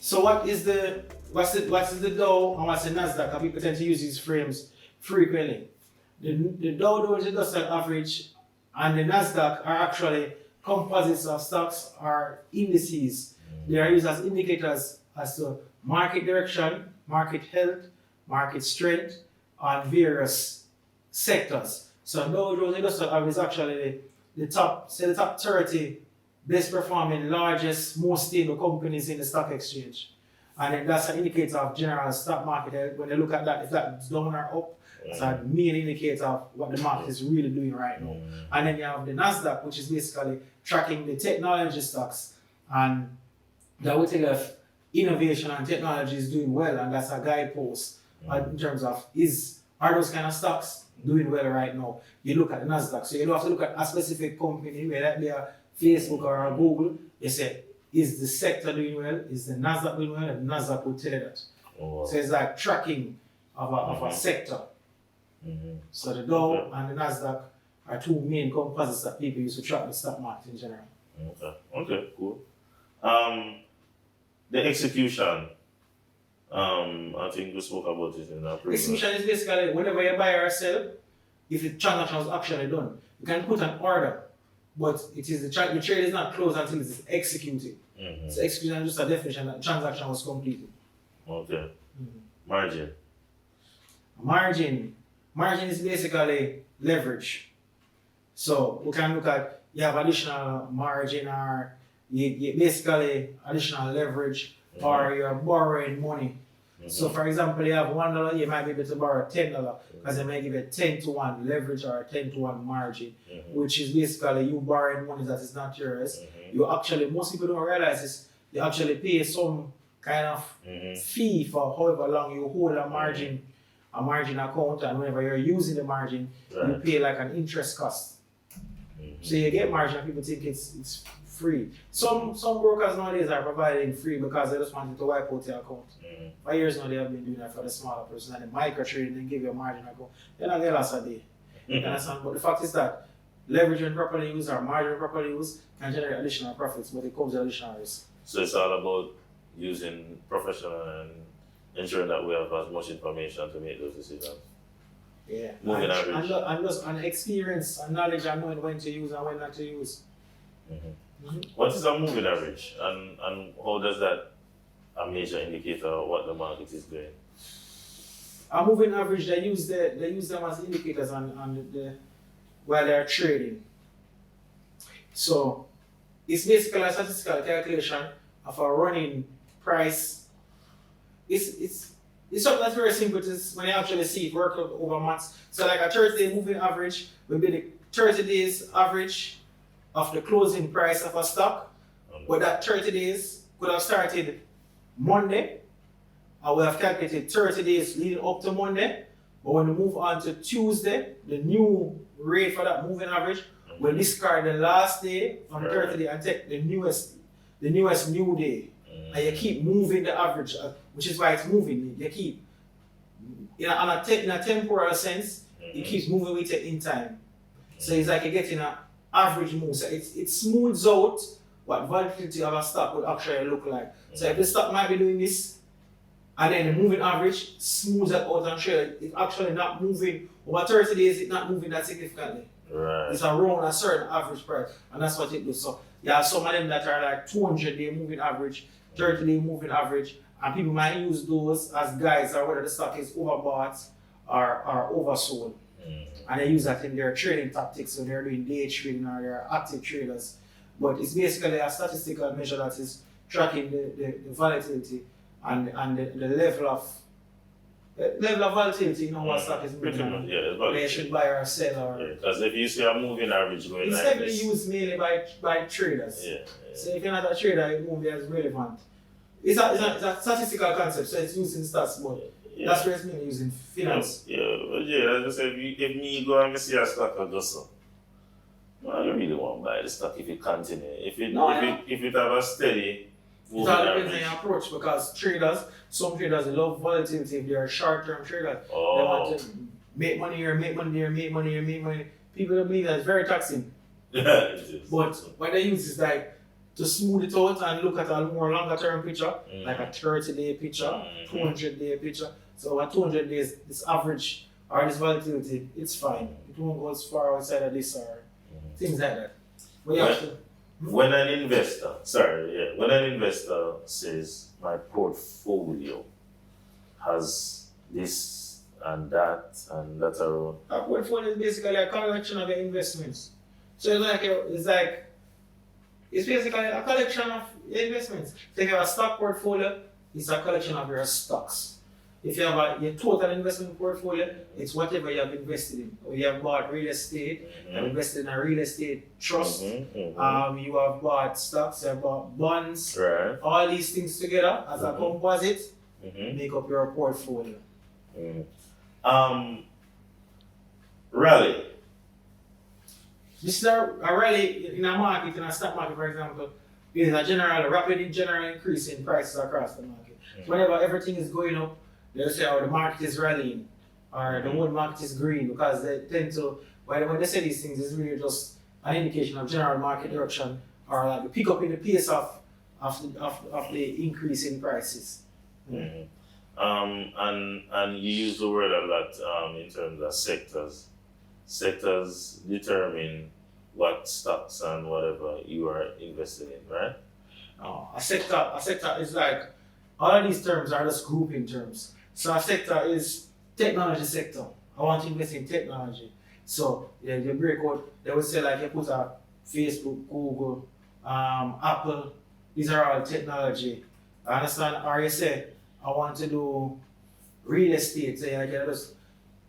So what's the Dow and what's the NASDAQ? And people tend to use these frames frequently. The Dow Jones Industrial Average and the NASDAQ are actually composites of stocks or indices. They are used as indicators as to market direction, market health, market strength on various sectors. So Dow Jones Industrial Average is actually the top 30 best performing, largest, most stable companies in the stock exchange. And then that's an indicator of general stock market health. When they look at that, if that's down or up, it's a main indicator of what the market is really doing right now. And then you have the NASDAQ, which is basically tracking the technology stocks. And that would tell you if innovation and technology is doing well, and that's a guidepost in terms of are those kind of stocks doing well right now. You look at the NASDAQ, so you don't have to look at a specific company, whether it be a Facebook or a Google. You say, is the sector doing well? Is the NASDAQ doing well? And the NASDAQ will tell you that. Oh, wow. So it's like tracking of a sector. So the Dow and the NASDAQ are two main composites that people use to track the stock market in general. Okay, cool. The execution. I think we spoke about it in our previous. Execution is basically whenever you buy or sell, if the transaction was actually done, you can put an order, but it is the trade is not closed until it is executed. So execution is just a definition that the transaction was completed. Okay. Margin. Margin is basically leverage. So we can look at, you have additional margin, or you basically additional leverage, or you're borrowing money. So for example, you have $1, you might be able to borrow $10 because they may give you 10-to-1 leverage or 10-to-1 margin, which is basically you borrowing money that is not yours. You actually, most people don't realize this, you actually pay some kind of fee for however long you hold a margin account, and whenever you're using the margin, you pay like an interest cost. So you get margin and people think it's free. Some brokers nowadays are providing free because they just want you to wipe out your account. For years now they have been doing that for the smaller person, and the micro trading and give you a margin account. They're not getting lost a day. You understand? But the fact is that leveraging properly used or margin properly used can generate additional profits, but it comes with additional risk. So it's all about using professional and ensuring that we have as much information to make those decisions. Yeah. Moving average. And experience and knowledge and knowing when to use and when not to use. What is a moving average, and how does that a major indicator of what the market is doing? A moving average, they use them as indicators while they're trading. So it's basically a statistical calculation of a running price. It's something that's very simple when you actually see it work out over months. So like a 30-day moving average will be the 30 days average of the closing price of a stock. But that 30 days could have started Monday, and we have calculated 30 days leading up to Monday. But when we move on to Tuesday, the new rate for that moving average will discard the last day on the 30 day and take the newest new day. And you keep moving the average, which is why it's moving. You keep, in a temporal sense, it keeps moving with it in time. So it's like you're getting an average move. So it smooths out what volatility of a stock would actually look like. So if the stock might be doing this, and then the moving average smooths that out and show it's actually not moving over 30 days, it's not moving that significantly. Right. It's around a certain average price, and that's what it does. So you have some of them that are like 200-day moving average, 30-day moving average, and people might use those as guides or whether the stock is overbought or oversold. And they use that in their trading tactics, so they're doing day trading or they're active traders. But it's basically a statistical measure that is tracking the volatility and the level of volatility, what stock is moving on. Where you should buy or sell. Because if you see a moving average going it's like heavily this, used mainly by traders. So if you're not a trader, it won't be as relevant. It's a statistical concept, so it's used in stats, but that's where it's mainly used in finance. As I said, if me go and see a stock or just so, I don't really want to buy the stock if it continue. If it have a steady moving it all depends on average. your approach, because some traders love volatility if they're a short-term trader. They Oh, want to make money here, make money there, make money here, make money. People don't believe that it's very taxing. it is. But what they use is like to smooth it out and look at a more longer term picture, like a 30-day picture, 200-day picture. So at 200 days, this average or this volatility, it's fine. It won't go as far outside of this or things like that. But you have to. When an investor says my portfolio has this and that around. A portfolio is basically a collection of your investments. So it's basically a collection of your investments. So if you have a stock portfolio, it's a collection of your stocks. If you have your total investment portfolio, it's whatever you have invested in. Or you have bought real estate, you have invested in a real estate trust, you have bought stocks, you have bought bonds, Right. all these things together as a composite make up your portfolio. Rally. This is a rally in a market, in a stock market, for example, is a rapid general increase in prices across the market. Whenever everything is going up, they'll say, oh, the market is rallying, or the whole market is green, because they tend to, when they say these things, it's really just an indication of general market direction, or like a pick up in the pace of the increase in prices. And you use the word a lot in terms of sectors. Sectors determine what stocks and whatever you are invested in, right? A sector is like, all of these terms are just grouping terms. So a sector is technology sector. I want to invest in technology. So you break out, they would say like you put a Facebook, Google, Apple, these are all technology. I understand? Or you say, I want to do real estate. Say like just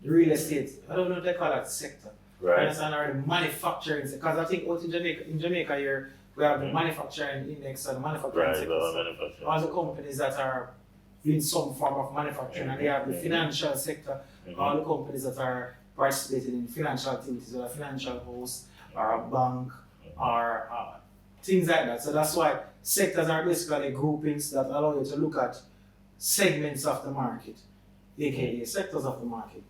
real estate. I don't know what they call that sector. Right. I understand? Or the manufacturing, because I think out in Jamaica here, we have the manufacturing index and the manufacturing sector. So all the companies that are doing some form of manufacturing, and they have the financial sector, all the companies that are participating in financial activities, or a financial house, or a bank, or things like that. So that's why sectors are basically groupings that allow you to look at segments of the market, aka sectors of the market.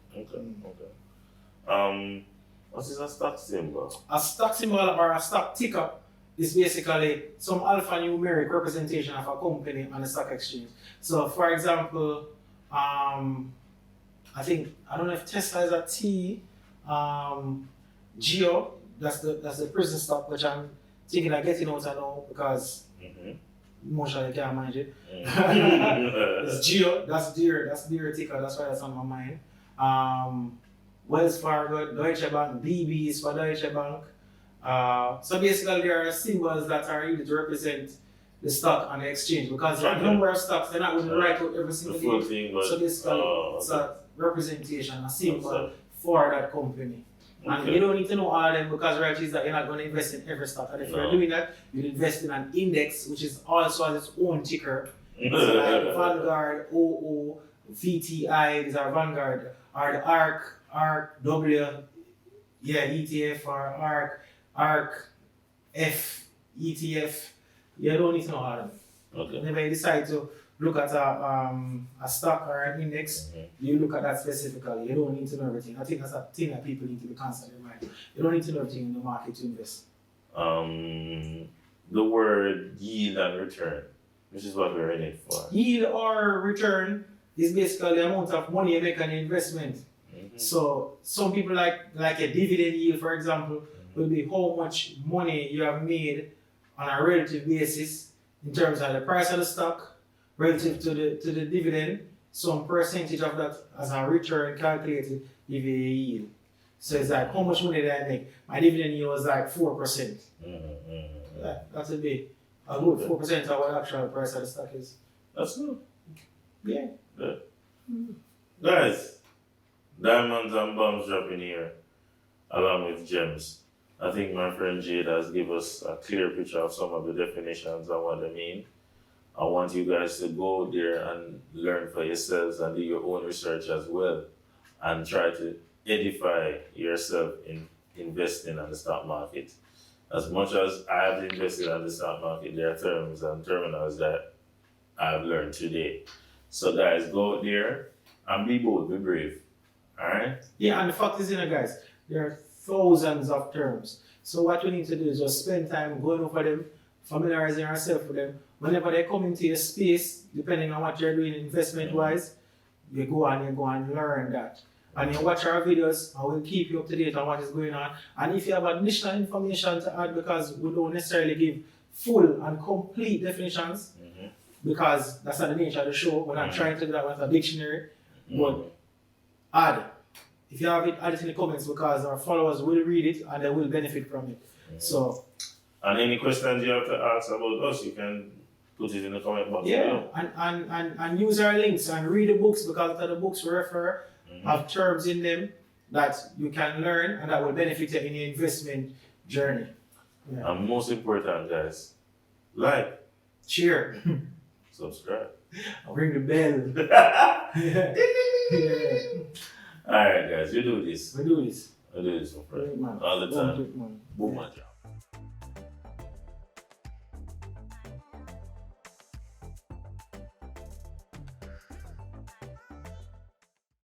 What is a stock symbol? A stock symbol or a stock ticker is basically some alphanumeric representation of a company on the stock exchange. So, for example, I don't know if Tesla is a T, Geo, that's the prison stock, which I'm thinking of getting out now because emotionally I can't manage it. It's Geo, that's their ticker, that's why that's on my mind. Wells Fargo, Deutsche Bank, DB is for Deutsche Bank. So basically there are symbols that are used to represent the stock on the exchange, because there are a number of stocks, they're not going to write out every single thing. So basically it's a representation, a symbol for that company. And you don't need to know all of them, because reality is that you're not going to invest in every stock. And if you're doing that, you invest in an index, which is also has its own ticker. So like Vanguard, OO, VTI, these are Vanguard, or the ARC, W, ETF, or ARC, F, ETF. You don't need to know all of them. Whenever you decide to look at a stock or an index, you look at that specifically. You don't need to know everything. I think that's a thing that people need to be constantly reminded. You don't need to know everything in the market to invest. The word yield and return, which is what we're in it for. Yield or return is basically the amount of money you make on your investment. So some people like a dividend yield, for example, will be how much money you have made on a relative basis in terms of the price of the stock relative to the dividend. Some percentage of that as a return calculated give you a yield. So it's like, how much money did I make? My dividend yield was like 4%. That would be a good 4% of what the actual price of the stock is. That's good. Yeah. Good. Guys, diamonds and bombs dropping here, along with gems. I think my friend Jade has given us a clear picture of some of the definitions and what they mean. I want you guys to go there and learn for yourselves and do your own research as well, and try to edify yourself in investing on the stock market. As much as I have invested on the stock market, there are terms and terminals that I've learned today. So guys, go out there and be bold, be brave. Alright? Yeah, and the fact is, guys, there are thousands of terms. So what we need to do is just spend time going over them, familiarizing yourself with them. Whenever they come into your space, depending on what you're doing investment wise, you go and learn that. And you watch our videos, and we'll keep you up to date on what is going on. And if you have additional information to add, because we don't necessarily give full and complete definitions, because that's not the nature of the show. We're not trying to do that with a dictionary, but add. If you have it, add it in the comments, because our followers will read it and they will benefit from it. So. And any questions you have to ask about us, you can put it in the comment box. Yeah, and use our links and read the books, because the books we refer have terms in them that you can learn and that will benefit you in your investment journey. Yeah. And most important, guys, like, share, subscribe, ring the bell. Yeah. Alright, guys, we do this. We do this. We do this for free. Great, man. All the time. Great, man. Boom, man.